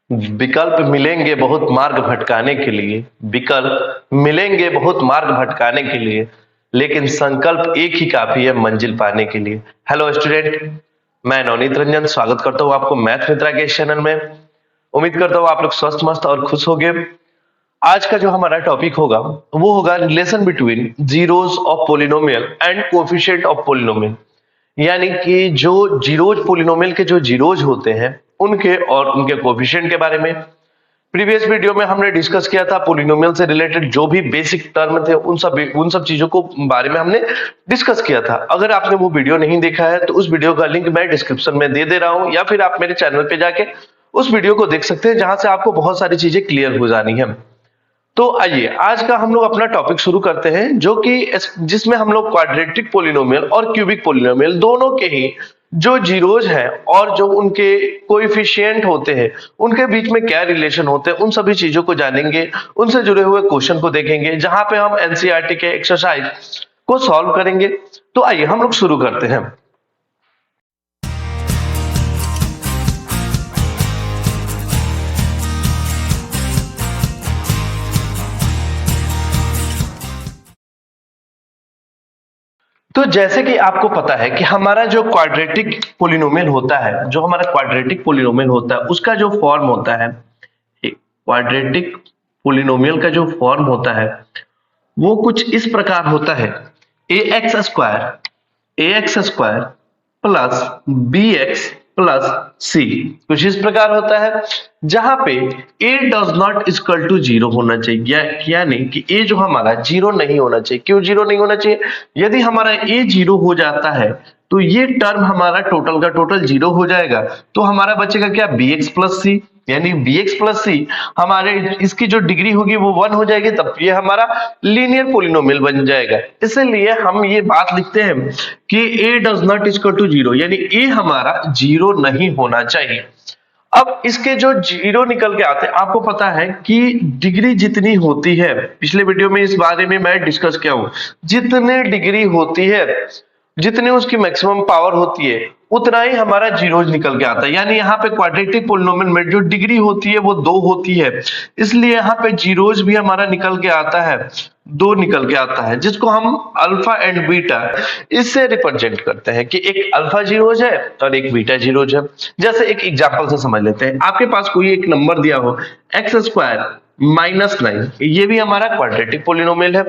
विकल्प मिलेंगे बहुत मार्ग भटकाने के लिए, विकल्प मिलेंगे बहुत मार्ग भटकाने के लिए, लेकिन संकल्प एक ही काफी है मंजिल पाने के लिए। हेलो स्टूडेंट, मैं नवनीत रंजन स्वागत करता हूं आपको मैथ मित्रा के इस चैनल में। उम्मीद करता हूं आप लोग स्वस्थ मस्त और खुश होंगे। आज का जो हमारा टॉपिक होगा वो होगा relation between zeros of polynomial and coefficient of polynomial. यानी कि जो जीरोज पोलिनोमियल के जो जीरोज होते हैं उनके और उनके कोएफिशिएंट के बारे में प्रीवियस वीडियो में हमने डिस्कस किया था। पोलिनोमियल से रिलेटेड जो भी बेसिक टर्म थे उन सब चीजों को बारे में हमने डिस्कस किया था। अगर आपने वो वीडियो नहीं देखा है तो उस वीडियो का लिंक मैं डिस्क्रिप्शन में दे रहा हूं, या फिर आप मेरे चैनल पे जाके उस वीडियो को देख सकते हैं, जहां से आपको बहुत सारी चीजें क्लियर हो जानी है। तो आइए आज का हम लोग अपना टॉपिक शुरू करते हैं, जो कि जिसमें हम लोग क्वाड्रेटिक पोलिनोमियल और क्यूबिक पोलिनोमियल दोनों के ही जो जीरोज हैं और जो उनके कोएफिशिएंट होते हैं उनके बीच में क्या रिलेशन होते हैं, उन सभी चीजों को जानेंगे, उनसे जुड़े हुए क्वेश्चन को देखेंगे, जहां पे हम एनसीईआरटी के एक्सरसाइज को सॉल्व करेंगे। तो आइए हम लोग शुरू करते हैं। तो जैसे कि आपको पता है कि हमारा जो क्वाड्रेटिक पोलिनोमियल होता है, जो हमारा क्वाड्रेटिक पोलिनोमियल होता है उसका जो फॉर्म होता है, क्वाड्रेटिक पोलिनोमियल का जो फॉर्म होता है वो कुछ इस प्रकार होता है। A x square plus B x plus C, कुछ इस प्रकार होता है, जहां पे a does not equal to zero होना चाहिए, यानी कि a जो हमारा जीरो नहीं होना चाहिए। क्यों जीरो नहीं होना चाहिए? यदि हमारा a जीरो हो जाता है तो ये टर्म हमारा टोटल का टोटल जीरो हो जाएगा, तो हमारा बचेगा क्या? bx प्लस सी, यानी bx प्लस सी हमारे इसकी जो डिग्री होगी वो 1 हो जाएगी, तब ये हमारा लीनियर पोलिनोमियल बन जाएगा। इसलिए हम ये बात लिखते हैं कि a does not equal to zero, यानी a हमारा जीरो नहीं होना चाहिए। अब इसके जो जीरो निकल के आते हैं, आपको पता है कि डिग्री जितनी होती है, पिछले वीडियो में इस बारे में मैं डिस्कस किया हूं, जितने डिग्री होती है, जितनी उसकी मैक्सिमम पावर होती है, उतना ही हमारा जीरोज निकल के आता है। यानी यहाँ पे क्वाड्रेटिक पोलिनोमियल में जो डिग्री होती है वो 2 होती है, इसलिए यहाँ पे जीरोज भी हमारा निकल के आता है, 2 निकल के आता है, जिसको हम अल्फा एंड बीटा इससे रिप्रेजेंट करते हैं कि एक अल्फा जीरोज है और एक बीटा जीरोज है। जैसे एक एग्जांपल से समझ लेते हैं। आपके पास कोई एक नंबर दिया हो एक्स स्क्वायर माइनस 9, ये भी हमारा क्वाड्रेटिक पोलिनोमियल है।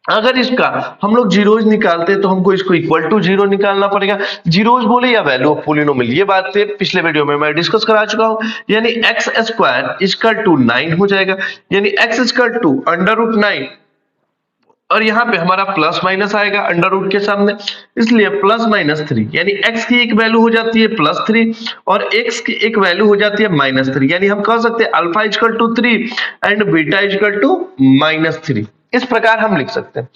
अगर इसका हम लोग जीरोज निकालते हैं तो हमको इसको इक्वल टू जीरो निकालना पड़ेगा। जीरोज बोले या वैल्यू ऑफ पोलिनोमियल, ये बात पिछले वीडियो में मैं डिस्कस करा चुका हूं। यानी एक्स स्क्वायर इक्वल टू 9 हो जाएगा, यानी x equal to under root 9, और यहाँ पे हमारा प्लस माइनस आएगा अंडर रूट के सामने, इसलिए प्लस माइनस 3, यानी x की एक वैल्यू हो जाती है +3 और x की एक वैल्यू हो जाती है -3। यानी हम कह सकते हैं alpha equal to 3 and beta equal to -3। इस प्रकार हम लिख सकते हैं।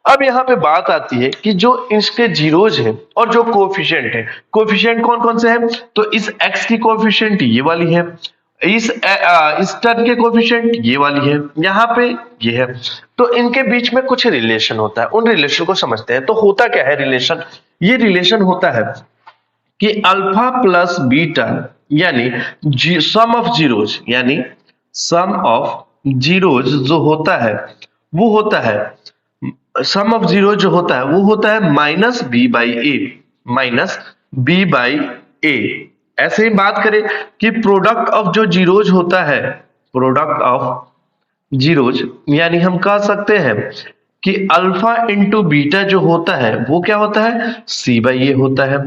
अब यहाँ पे बात आती है कि जो इसके जीरोज है और जो कोएफिशिएंट है, कोएफिशिएंट कौन कौन से हैं? तो इस x की कोएफिशिएंट ये वाली है, इस टर्म के कोएफिशिएंट ये वाली है, यहाँ पे ये है। तो इनके बीच में कुछ रिलेशन होता है, उन रिलेशन को समझते हैं। तो होता क्या है रिलेशन? ये रिलेशन होता है कि अल्फा प्लस बीटा, यानी सम ऑफ जीरोज, यानी सम ऑफ जीरोज जो होता है वो होता है, सम ऑफ जीरो जो होता है वो होता है minus B by A, minus B by A. ऐसे ही बात करें कि प्रोडक्ट ऑफ जो जीरोज होता है, प्रोडक्ट ऑफ जीरोज, यानी हम कह सकते हैं कि अल्फा इंटू बीटा जो होता है वो क्या होता है? सी बाई ए होता है।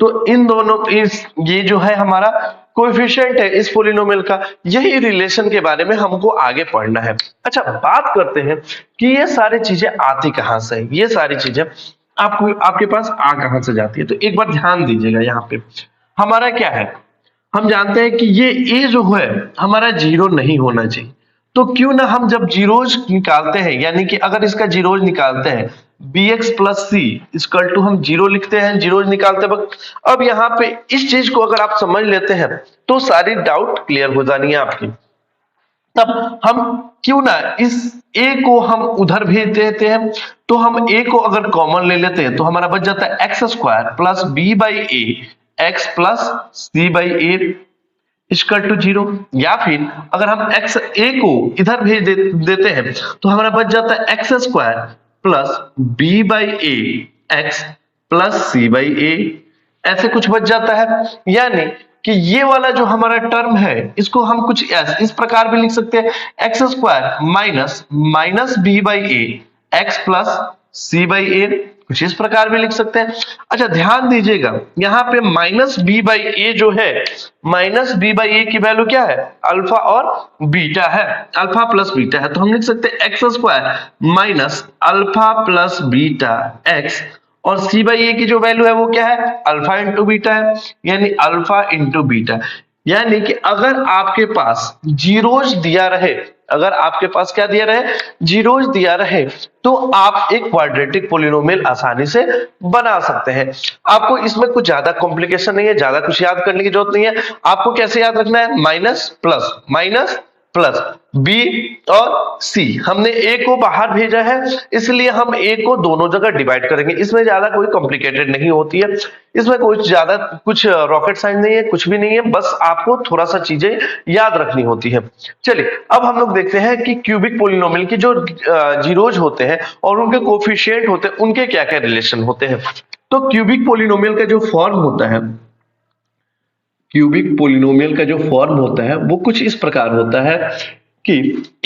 तो इन दोनों ये जो है हमारा कोएफिशिएंट है इस पोलिनोमियल का, यही रिलेशन के बारे में हमको आगे पढ़ना है। अच्छा, बात करते हैं कि ये सारी चीजें आती कहां से है, ये सारी चीजें आपके पास आ कहां से जाती है। तो एक बार ध्यान दीजिएगा, यहाँ पे हमारा क्या है, हम जानते हैं कि ये ए जो है हमारा जीरो नहीं होना चाहिए। तो क्यों ना हम जब जीरोज निकालते हैं, यानी कि अगर इसका जीरोज निकालते हैं bx plus c equal to हम जीरो लिखते हैं जीरोज निकालते वक्त। अब यहाँ पे इस चीज को अगर आप समझ लेते हैं तो सारी डाउट क्लियर हो जानी है आपकी। तब हम क्यों ना इस a को हम उधर भेज देते हैं, तो हम a को अगर कॉमन ले लेते हैं तो हमारा बच जाता है x square plus B by A x plus C by a. Equal to 0, या फिर अगर हम एक्स ए को इधर देते हैं तो हमारा बच जाता है x square plus B by A x plus C by A, ऐसे कुछ बच जाता है। यानी कि ये वाला जो हमारा टर्म है इसको हम कुछ इस प्रकार भी लिख सकते हैं, x square minus minus B by A x plus C by A, कुछ इस प्रकार भी लिख सकते हैं। अच्छा ध्यान दीजिएगा यहाँ पे माइनस बी बाई ए जो है, माइनस बी बाई ए की वैल्यू क्या है, अल्फा और बीटा है, अल्फा प्लस बीटा है, तो हम लिख सकते हैं x square minus alpha plus beta x, और सी बाई ए की जो वैल्यू है वो क्या है, अल्फा इंटू बीटा है, यानी अल्फा इंटू बीटा। यानी कि अगर आपके पास जीरोज दिया रहे, अगर आपके पास क्या दिया रहे, जीरोज दिया रहे, तो आप एक क्वाड्रेटिक पोलिनोमियल आसानी से बना सकते हैं। आपको इसमें कुछ ज्यादा कॉम्प्लिकेशन नहीं है, ज्यादा कुछ याद करने की जरूरत नहीं है। आपको कैसे याद रखना है, माइनस प्लस बी और सी, हमने ए को बाहर भेजा है इसलिए हम ए को दोनों जगह डिवाइड करेंगे। इसमें ज्यादा कोई कॉम्प्लिकेटेड नहीं होती है, इसमें कुछ ज्यादा कुछ रॉकेट साइंस नहीं है, कुछ भी नहीं है, बस आपको थोड़ा सा चीजें याद रखनी होती है। चलिए अब हम लोग देखते हैं कि क्यूबिक पोलिनोमियल की जो जीरोज होते हैं और उनके कोफिशिएंट होते हैं उनके क्या क्या रिलेशन होते हैं। तो क्यूबिक पोलिनोमियल का जो फॉर्म होता है, क्यूबिक पोलिनोमियल का जो फॉर्म होता है वो कुछ इस प्रकार होता है कि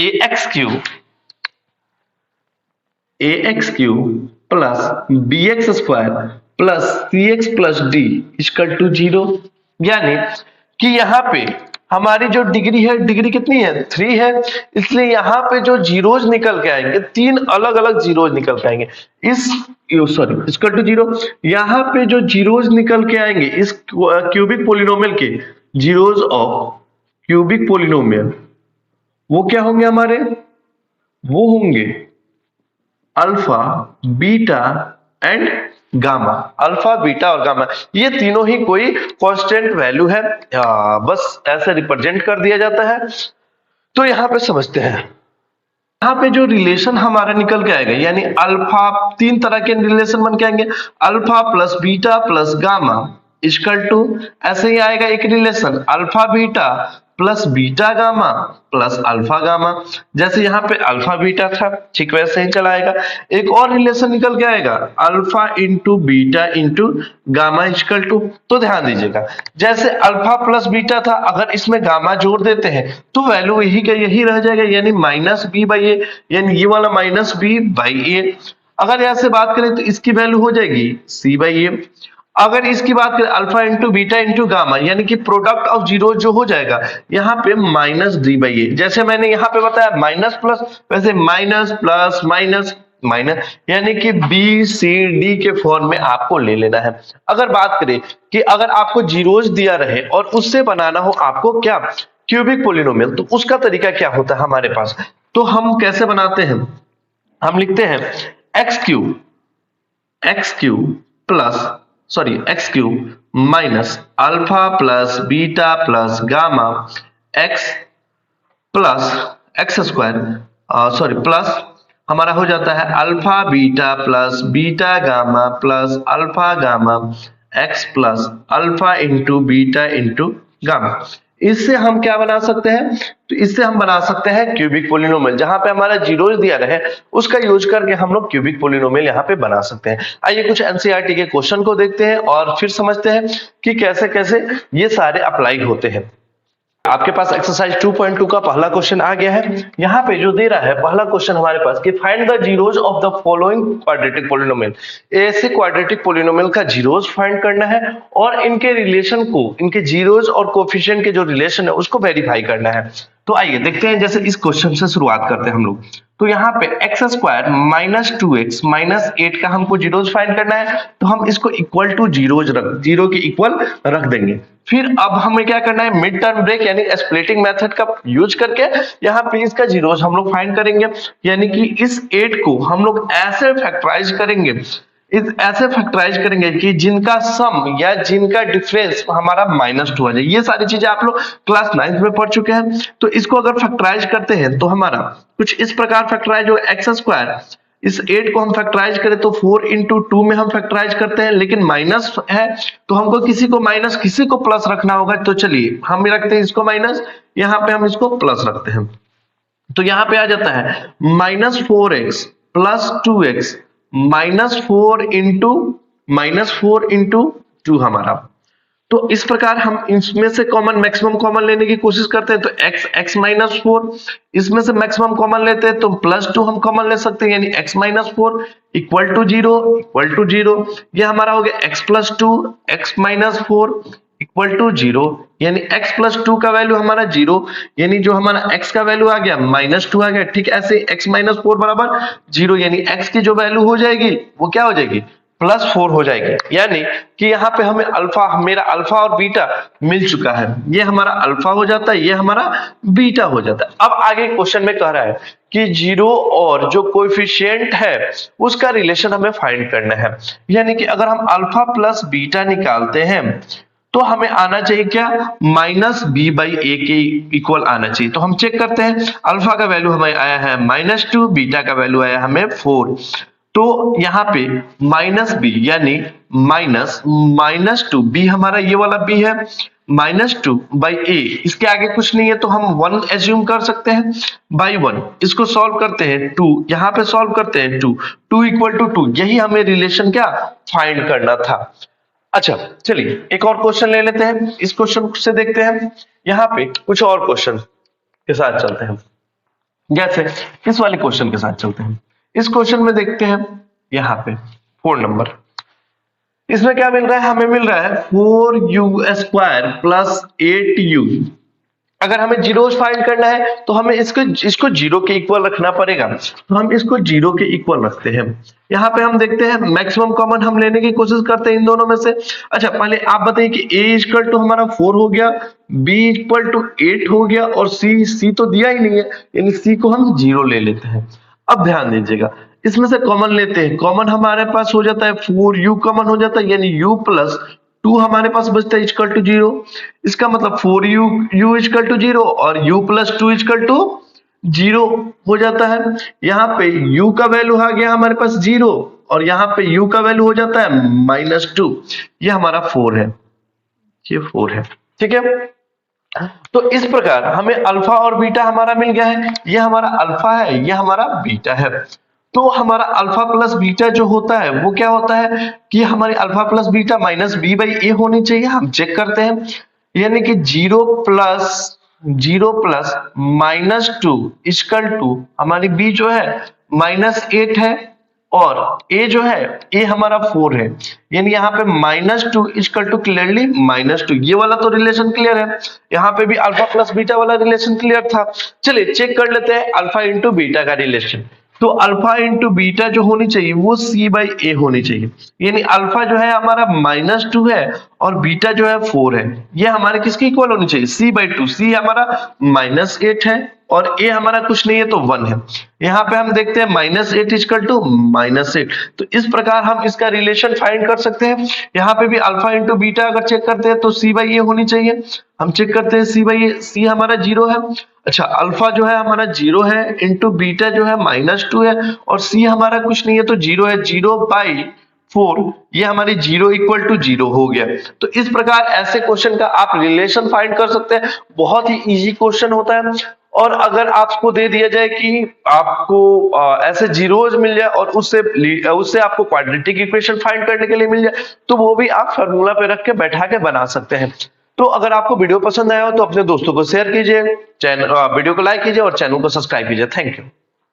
ax cube plus bx square plus cx plus d equal to 0। यानी कि यहाँ पे हमारी जो डिग्री है, डिग्री कितनी है, 3 है, इसलिए यहाँ पे जो जीरोज निकल के आएंगे, 3 अलग अलग जीरोज निकल के आएंगे इक्वल टू 0। यहाँ पे जो जीरोज निकल के आएंगे इस क्यूबिक पोलिनोमियल के, जीरोज ऑफ क्यूबिक पोलिनोमियल वो क्या होंगे हमारे, वो होंगे alpha beta and gamma, alpha beta और गामा, ये तीनों ही कोई कांस्टेंट वैल्यू है, बस ऐसे रिप्रेजेंट कर दिया जाता है। तो यहां पे समझते हैं, यहाँ पे जो रिलेशन हमारा निकल के आएगा, यानी अल्फा, 3 तरह के रिलेशन बन के आएंगे, alpha plus beta plus gamma equal to, ऐसे ही आएगा एक relation alpha beta plus beta gamma plus alpha gamma, जैसे यहाँ पे अल्फा बीटा था ठीक वैसे ही चला आएगा। एक और रिलेशन निकल के आएगा alpha into beta into gamma equal to, तो ध्यान दीजिएगा जैसे अल्फा प्लस बीटा था, अगर इसमें गामा जोड़ देते हैं तो वैल्यू यही का यही रह जाएगा, यानी माइनस बी बाई ए, यानी ये वाला माइनस बी बाई ए। अगर यहाँ से बात करें तो इसकी वैल्यू हो जाएगी सी बाई ए। अगर इसकी बात करें alpha into beta into gamma, यानी कि प्रोडक्ट ऑफ जीरो जो हो जाएगा यहाँ पे माइनस डी बाई ए, जैसे मैंने यहाँ पे बताया माइनस प्लस, वैसे माइनस प्लस माइनस माइनस, यानी कि बी सी डी के फॉर्म में आपको ले लेना है। अगर बात करें कि अगर आपको जीरोज दिया रहे और उससे बनाना हो आपको क्या, क्यूबिक पोलिनोमियल, तो उसका तरीका क्या होता है हमारे पास, तो हम कैसे बनाते हैं, हम लिखते हैं x cube plus x cube minus alpha plus beta plus gamma x plus x square plus हमारा हो जाता है alpha beta plus beta gamma plus alpha gamma x plus alpha into beta into gamma. इससे हम क्या बना सकते हैं, तो इससे हम बना सकते हैं क्यूबिक पोलिनोमियल, जहां पे हमारा जीरोज दिया रहे उसका यूज करके हम लोग क्यूबिक पोलिनोमियल यहाँ पे बना सकते हैं। आइए कुछ एनसीईआरटी के क्वेश्चन को देखते हैं और फिर समझते हैं कि कैसे कैसे ये सारे अप्लाई होते हैं। आपके पास एक्सरसाइज 2.2 का पहला क्वेश्चन आ गया है। यहाँ पे जो दे रहा है पहला क्वेश्चन हमारे पास कि find the zeros of the following quadratic polynomial, ऐसे क्वाड्रेटिक पोलिनोमियल का जीरोज फाइंड करना है और इनके रिलेशन को, इनके जीरोज और कोफिशिएंट के जो रिलेशन है उसको वेरीफाई करना है। तो आइए देखते हैं, जैसे इस क्वेश्चन से शुरुआत करते हैं हम लोग। तो यहाँ पे x square minus 2x minus 8 का हमको जीरोज फाइंड करना है, तो हम इसको इक्वल टू जीरो के इक्वल रख देंगे। फिर अब हमें क्या करना है, मिड टर्म ब्रेक यानी स्प्लिटिंग मेथड का यूज करके यहाँ पे इसका जीरोज हम लोग फाइंड करेंगे, यानी कि इस 8 को हम लोग ऐसे फैक्टराइज करेंगे कि जिनका सम या जिनका डिफरेंस हमारा -2 आ जाए। ये सारी चीजें आप लोग क्लास 9th में पढ़ चुके हैं। तो इसको अगर फैक्टराइज करते हैं तो हमारा कुछ इस प्रकार फैक्टराइज हो, एक्स इस 8 को हम फैक्टराइज करें तो 4 इंटू 2 में हम फैक्टराइज करते हैं, लेकिन माइनस है तो हमको किसी को माइनस किसी को प्लस रखना होगा। तो चलिए हम रखते हैं इसको माइनस, यहाँ पे हम इसको प्लस रखते हैं। तो यहाँ पे आ जाता है -4x प्लस 2x -4 इंटू 2 हमारा। तो इस प्रकार हम इसमें से कॉमन मैक्सिमम कॉमन लेने की कोशिश करते हैं, तो x -4, इसमें से मैक्सिमम कॉमन लेते हैं तो +2 हम कॉमन ले सकते हैं, यानी x -4 इक्वल टू 0 ये हमारा हो गया x + 2 x -4 इक्वल टू 0, यानी x + 2 का वैल्यू हमारा 0, यानी जो हमारा x का वैल्यू आ गया -2 आ गया। ठीक ऐसे x -4 बराबर 0, यानी x की जो वैल्यू हो जाएगी वो क्या हो जाएगी +4 हो जाएगी। यानी कि यहाँ पे हमें मेरा अल्फा और बीटा मिल चुका है, ये हमारा अल्फा हो जाता है, ये हमारा बीटा हो जाता है। अब आगे क्वेश्चन में कह रहा है कि 0 और जो कोएफिशिएंट है उसका रिलेशन हमें फाइंड करना है, यानी कि अगर हम अल्फा प्लस बीटा निकालते हैं तो हमें आना चाहिए क्या -b/a के इक्वल आना चाहिए। तो हम चेक करते हैं, अल्फा का वैल्यू हमें आया है -2, बीटा का वैल्यू आया हमें 4। तो यहाँ पे -b यानी -2, b हमारा ये वाला b है, -2/a, इसके आगे कुछ नहीं है तो हम 1 एज्यूम कर सकते हैं बाई 1। इसको सॉल्व करते हैं 2, यहाँ पे सॉल्व करते हैं 2 = 2, यही हमें रिलेशन क्या फाइंड करना था। अच्छा चलिए एक और क्वेश्चन ले लेते हैं, इस क्वेश्चन से देखते हैं। यहाँ पे कुछ और क्वेश्चन के साथ चलते हैं, जैसे इस वाले क्वेश्चन के साथ चलते हैं। इस क्वेश्चन में देखते हैं यहाँ पे 4 नंबर, इसमें क्या मिल रहा है, हमें मिल रहा है 4u² प्लस 8u। अगर हमें जीरोस फाइंड करना है तो हमें इसको 0 के इक्वल रखना पड़ेगा, तो हम इसको 0 के इक्वल रखते हैं। यहाँ पे हम देखते हैं मैक्सिमम कॉमन हम लेने की कोशिश करते हैं इन दोनों में से। अच्छा पहले आप बताइए कि a = हमारा 4 हो गया, b = 8 हो गया और c तो दिया ही नहीं है, यानी c को हम 0 ले लेते हैं। अब ध्यान दीजिएगा, इसमें से कॉमन लेते हैं, कॉमन हमारे पास हो जाता है 4u कॉमन हो जाता है, यानी u + 2 हमारे पास बचता है = 0। इसका मतलब 4u = 0 और u + 2 = 0 हो जाता है। यहाँ पे u का वैल्यू आ गया हमारे पास 0 और यहाँ पे u का वैल्यू हो जाता है -2, ये हमारा 4 है, ये 4 है। ठीक है, तो इस प्रकार हमें अल्फा और बीटा हमारा मिल गया है, ये हमारा अल्फा है, ये हमारा बीटा है। तो हमारा अल्फा प्लस बीटा जो होता है वो क्या होता है कि हमारी अल्फा प्लस बीटा -b/a होनी चाहिए। हम चेक करते हैं, यानी कि 0 + -2 = हमारी b जो है -8 है और a जो है a हमारा 4 है, यानी यहाँ पे -2 = क्लियरली -2, ये वाला तो रिलेशन क्लियर है। यहाँ पे भी अल्फा प्लस बीटा वाला रिलेशन क्लियर था। चलिए चेक कर लेते हैं अल्फा इंटू बीटा का रिलेशन। तो अल्फा इंटू बीटा जो होनी चाहिए वो c/a होनी चाहिए, यानी अल्फा जो है हमारा -2 है और बीटा जो है 4 है, ये हमारे किसके इक्वल होनी चाहिए c/2। c हमारा -8 है और a हमारा कुछ नहीं है तो 1 है। यहाँ पे हम देखते हैं -8 = -8, तो इस प्रकार हम इसका रिलेशन फाइंड कर सकते हैं। यहाँ पे भी अल्फा इंटू बीटा अगर चेक करते हैं तो c/a होनी चाहिए। हम चेक करते हैं c/a, c हमारा 0 है। अच्छा अल्फा जो है हमारा 0 है इंटू बीटा जो है -2 है और c हमारा कुछ नहीं है तो 0 है, 0/4, ये हमारी 0 = 0 हो गया। तो इस प्रकार ऐसे क्वेश्चन का आप रिलेशन फाइंड कर सकते हैं, बहुत ही इजी क्वेश्चन होता है। और अगर आपको दे दिया जाए कि आपको ऐसे जीरोज मिल जाए और उससे आपको क्वाड्रेटिक इक्वेशन फाइंड करने के लिए मिल जाए, तो वो भी आप फार्मूला पे रख के बैठा के बना सकते हैं। तो अगर आपको वीडियो पसंद आया हो तो अपने दोस्तों को शेयर कीजिए, वीडियो को लाइक कीजिए और चैनल को सब्सक्राइब कीजिए। Thank you.